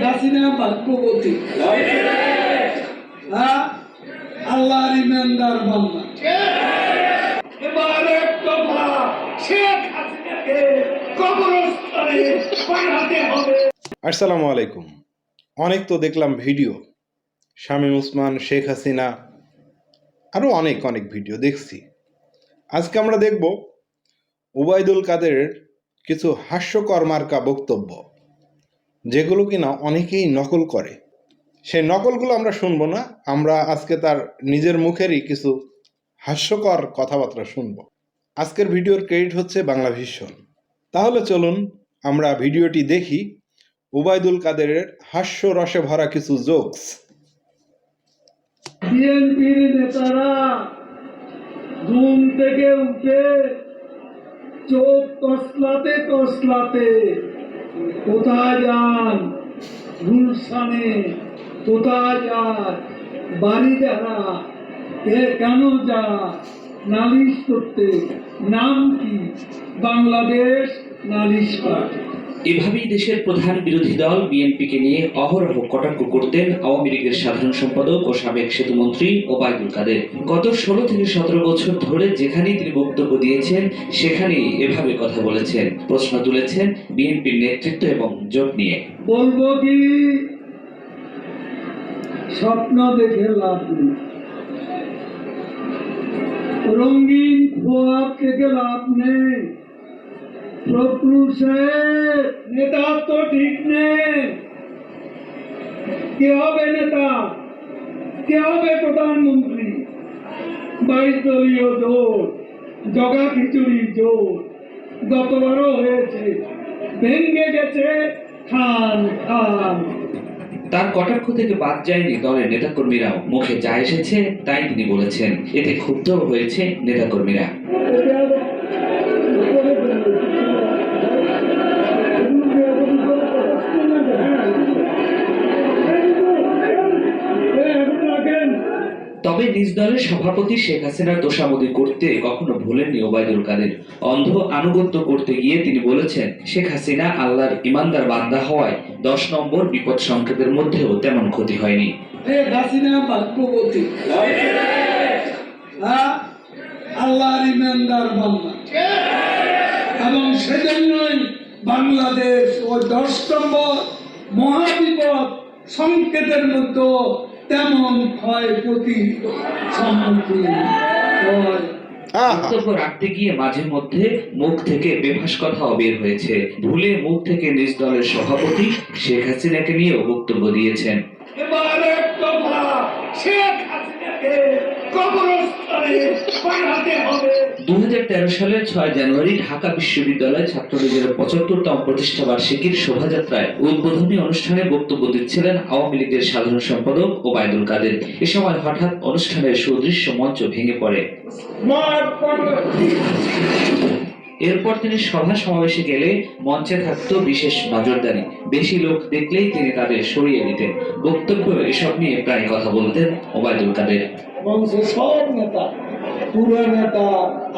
হাসিনা ভাগ্যবতী, আল্লাহর ইমানদার বান্দা। এবার এক দফা শেখ হাসিনাকে কবরস্থানে পাঠাতে হবে। আসসালামু আলাইকুম। অনেক তো দেখলাম ভিডিও, শামীম ওসমান, শেখ হাসিনা, আরও অনেক ভিডিও দেখছি। আজকে আমরা দেখব ওবায়দুল কাদেরের কিছু হাস্যকর মার্কা বক্তব্য, যেগুলো কিনা অনেকেই নকল করে। সেই নকলগুলো আমরা শুনবো না, আমরা আজকে তার নিজের মুখেরই কিছু হাস্যকর কথাবার্তা শুনব। আজকের ভিডিওর ক্রেডিট হচ্ছে বাংলা ভিশন। তাহলে চলুন আমরা ভিডিওটি দেখি। ওবায়দুল কাদেরের হাস্যরসে ভরা কিছু জোকস। বিএনপির নেতারা ঘুম থেকে উঠে চোখ কসলাতে কোথায় যান, গুলশানে কোথায় যান, বাড়ি যারা কেন যা, নালিশ করতে, নাম কি, বাংলাদেশ নালিশ পার্টি। এভাবেই দেশের প্রধান বিরোধী দল বিএনপিকে নিয়ে অহরহ কটাক্ষ করতেন আওয়ামী লীগের সাধারণ সম্পাদক ও সাবেক সেতুমন্ত্রী ওবায়দুল কাদের। গত 16 থেকে 17 বছর ধরে যেখানেই তিনি বক্তব্য দিয়েছেন সেখানেই এভাবে কথা বলেছেন, প্রশ্ন তুলেছেন বিএনপির নেতৃত্ব এবং জোট নিয়ে। বলবো কি, স্বপ্ন দেখে লাভ নেই, রঙিন খোয়াব থেকে লাভ নেই। নেতা তো ঠিক নেই, কে হবে নেতা, কে হবে প্রধানমন্ত্রী? 22 দলীয় জোট, জগা খিচুড়ি জোট গতবারও হয়েছে, ভেঙে গেছে খান খান। তার কটাক্ষ থেকে বাদ যায়নি দলের নেতাকর্মীরাও। মুখে যা এসেছে তাই তিনি বলেছেন, এতে ক্ষুব্ধ হয়েছে নেতাকর্মীরা। তবে নিজ দলের সভাপতি শেখ হাসিনার তোষামোদী করতে কখনো ভোলেননি ওবায়দুল কাদের। অন্ধ আনুগত্য করতে গিয়ে তিনি বলেছেন, শেখ হাসিনা আল্লাহর ইমানদার বান্দা হওয়ায় 10 নম্বর বিপদ সংকেতের মধ্যেও তেমন ক্ষতি হয়নি। শেখ হাসিনা ভাগ্যবতী, আল্লাহর ইমানদার বান্দা, এবং সেজন্যই বাংলাদেশ ওই 10 নম্বর মহাবিপদ সংকেতের মধ্যে তেমন ক্ষয়ক্ষতি সম্মুখীন হয়। বক্তব্য রাখতে গিয়ে মাঝে মধ্যে মুখ থেকে বেফাস কথাও বের হয়েছে। ভুলে মুখ থেকে নিজ দলের সভাপতি শেখ হাসিনাকে নিয়েও বক্তব্য দিয়েছেন। এবার এক দফা শেখ হাসিনাকে কবরস্থানে পাঠাতে হবে। 2013 সালের 6 জানুয়ারি ঢাকা বিশ্ববিদ্যালয় ছাত্রলীগের 75তম প্রতিষ্ঠা বার্ষিকীর শোভাযাত্রায় উদ্বোধনী অনুষ্ঠানে বক্তব্য দিচ্ছিলেন আওয়ামী লীগের সাধারণ সম্পাদক ওবায়দুল কাদের। এ সময় হঠাৎ অনুষ্ঠানের সুদৃশ্য মঞ্চ ভেঙে পড়ে। এরপর তিনি সভা সমাবেশে গেলে মঞ্চে থাকত বিশেষ নজরদারি। বেশি লোক দেখলেই তিনি তাদের সরিয়ে দিতেন। বক্তব্য এসব নিয়ে প্রায় কথা বলতেন ওবায়দুল কাদের। মঞ্চে সব নেতা, পুরো নেতা,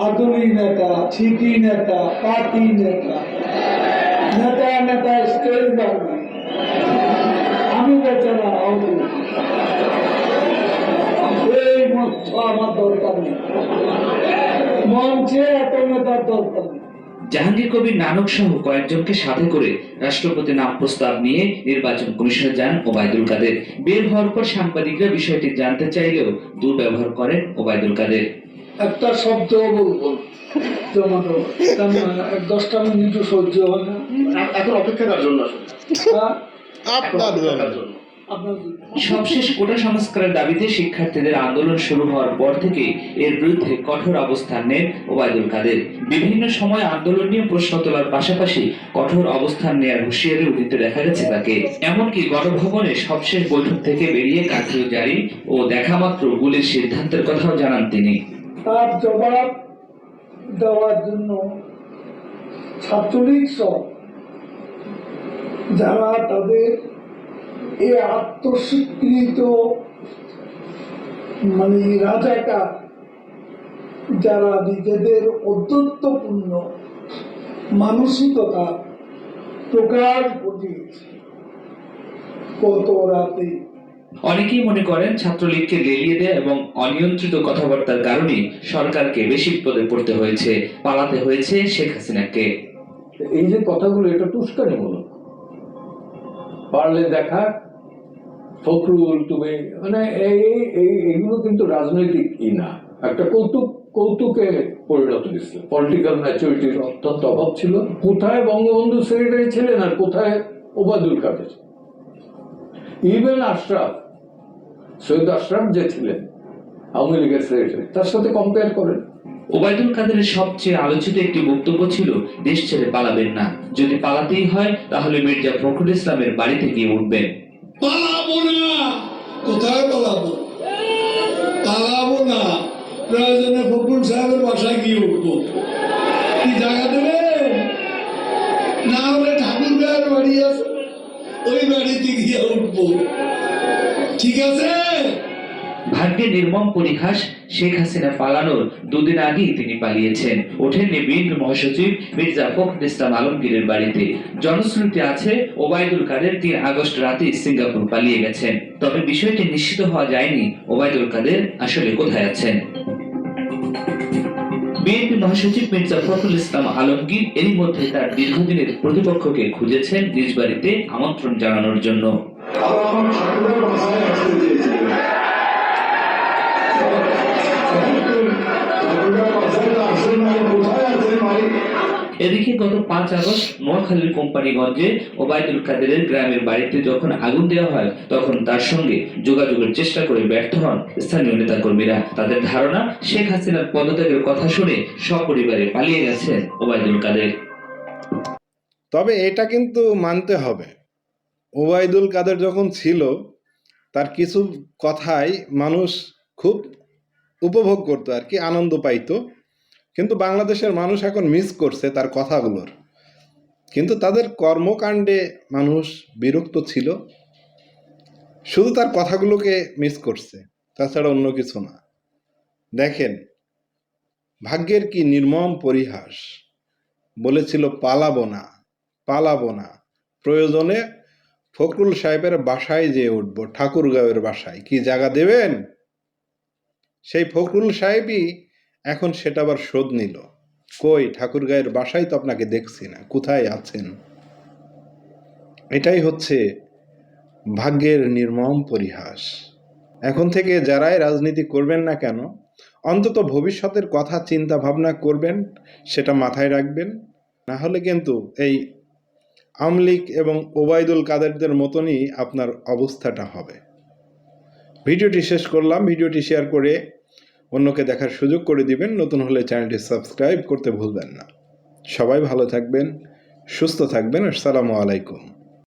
আদমি নেতা, ঠিকই নেতা, পার্টি নেতা, নেতা স্টেজ বাড়বে, আমি বেচারা এই মঞ্চ আমার দরকার নেই, মঞ্চে এত নেতার দরকার নেই। জাহাঙ্গীর কবির নানক সহ কয়েকজনকে সাথে করে রাষ্ট্রপতি নাম প্রস্তাব নিয়ে নির্বাচন কমিশনে যান ওবায়দুল কাদের। বের হওয়ার পর সাংবাদিকরা বিষয়টি জানতে চাইলেও দুর্ব্যবহার করেন ওবায়দুল কাদের। একটা শব্দ বলবো, 10টা মিনিট সহ্য হয় না, এখন অপেক্ষা করার জন্য সবশেষ কোটা সংস্কারের দাবিতে শিক্ষার্থীদের আন্দোলন শুরু হওয়ার পর থেকে এর বিরুদ্ধে কঠোর অবস্থান নেন ওবায়দুল কাদের। বিভিন্ন সময় আন্দোলন নিয়ে প্রশ্ন তোলার পাশাপাশি কঠোর অবস্থান নেওয়ার হুঁশিয়ারিও দিতে দেখা গেছে তাকে। এমনকি গণভবনে সবশেষ বৈঠক থেকে বেরিয়ে কারফিউ জারি ও দেখা মাত্র গুলির সিদ্ধান্তের কথাও জানান তিনি। তার জবাব দেওয়ার জন্য ছাত্রলীগ সহ যারা তাদের এই আত্মস্বীকৃত রাজাকার, যারা নিজেদের অদ্যত্বপূর্ণ মানসিকতা প্রকাশ ঘটিয়েছে, কত রাতে। অনেকেই মনে করেন ছাত্রলীগকে লেলিয়ে দেয় এবং অনিয়ন্ত্রিত কথাবার্তার কারণে সরকারকে বেশি বিপদে পড়তে হয়েছে, পালাতে হয়েছে শেখ হাসিনাকে। এই যে কথাগুলো, এটা তুস্কানিমূলক। পারলে দেখা, ফখরুল তুমি মানে এইগুলো কিন্তু রাজনৈতিক না, একটা কৌতুকে পরিণত হয়েছে। পলিটিক্যাল ম্যাচুরিটির অত্যন্ত অভাব ছিল। কোথায় বঙ্গবন্ধু সেক্রেটারি ছিলেন আর কোথায় ওবায়দুল কাদের। ইভেন আশরাফ, সৈয়দ আশরাফ যে ছিলেন আওয়ামী লীগের সেক্রেটারি, তার সাথে কম্পেয়ার করেন। ওবায়দুল কাদেরের সবচেয়ে আলোচিত একটি বক্তব্য ছিল, দেশ ছেড়ে পালাবেন না, যদি পালাতেই হয় তাহলে মির্জা ফখরুল ইসলামের বাড়িতে গিয়ে উঠবেন। পালাবো না। কোথায় পালাবো? পালাবো না, প্রয়োজনে ফখরুল সাহেবের বাসায় গিয়ে উঠবো। কি জায়গা দেবেন? না হলে ঠাকুর গায়ের বাড়ি আছে, ওই বাড়িতে গিয়ে উঠবো। ঠিক আছে? ভাগ্যে নির্মম পরিহাস, শেখ হাসিনা পালানোর দুদিন আগেই তিনি পালিয়েছেন। ওঠেননি বিএনপি মহাসচিব মির্জা ফখরুল ইসলাম আলমগীরের বাড়িতে। জনশ্রুতি আছে ওবায়দুল কাদের ৩ আগস্ট রাতে সিঙ্গাপুর পালিয়ে গেছেন। তবে বিষয়টি নিশ্চিত হওয়া যায়নি ওবায়দুল কাদের আসলে কোথায় আছেন। বিএনপি মহাসচিব মির্জা ফখরুল ইসলাম আলমগীর এরই মধ্যে তার দীর্ঘদিনের প্রতিপক্ষকে খুঁজেছেন নিজ বাড়িতে আমন্ত্রণ জানানোর জন্য। এদিকে গত ৫ আগস্ট নোয়াখালীর কোম্পানিগঞ্জে ওবায়দুল কাদেরের গ্রামের বাড়িতে যখন আগুন দেওয়া হয়, তখন তার সঙ্গে যোগাযোগের চেষ্টা করে ব্যর্থ হন স্থানীয় নেতাকর্মীরা। তাদের ধারণা, শেখ হাসিনার পদত্যাগের কথা শুনে সপরিবারে পালিয়ে গেছেন ওবায়দুল কাদের। তবে এটা কিন্তু মানতে হবে, ওবায়দুল কাদের যখন ছিল তার কিছু কথাই মানুষ খুব উপভোগ করতো আর কি, আনন্দ পাইতো। কিন্তু বাংলাদেশের মানুষ এখন মিস করছে তার কথাগুলোর, কিন্তু তাদের কর্মকাণ্ডে মানুষ বিরক্ত ছিল, শুধু তার কথাগুলোকে মিস করছে, তাছাড়া অন্য কিছু না। দেখেন ভাগ্যের কি নির্মম পরিহাস। বলেছিল পালাবো না, পালাবো না, প্রয়োজনে ফখরুল সাহেবের বাসায় যেয়ে উঠবো, ঠাকুরগাঁওয়ের বাসায়। কি জায়গা দেবেন? সেই ফখরুল সাহেবই এখন সেটা আবার শোধ নিল। কই, ঠাকুরগাঁয়ের বাসায় তো আপনাকে দেখছি না, কোথায় আছেন? এটাই হচ্ছে ভাগ্যের নির্মম পরিহাস। এখন থেকে যারাই রাজনীতি করবেন না কেন, অন্তত ভবিষ্যতের কথা চিন্তা ভাবনা করবেন, সেটা মাথায় রাখবেন। না হলে কিন্তু এই আওয়ামী লীগ এবং ওবায়দুল কাদেরদের মতনই আপনার অবস্থাটা হবে। ভিডিওটি শেষ করলাম। ভিডিওটি শেয়ার করে অন্যকে দেখার সুযোগ করে দিবেন। নতুন হলে চ্যানেলটি সাবস্ক্রাইব করতে ভুলবেন না। সবাই ভালো থাকবেন, সুস্থ থাকবেন। আসসালামু আলাইকুম।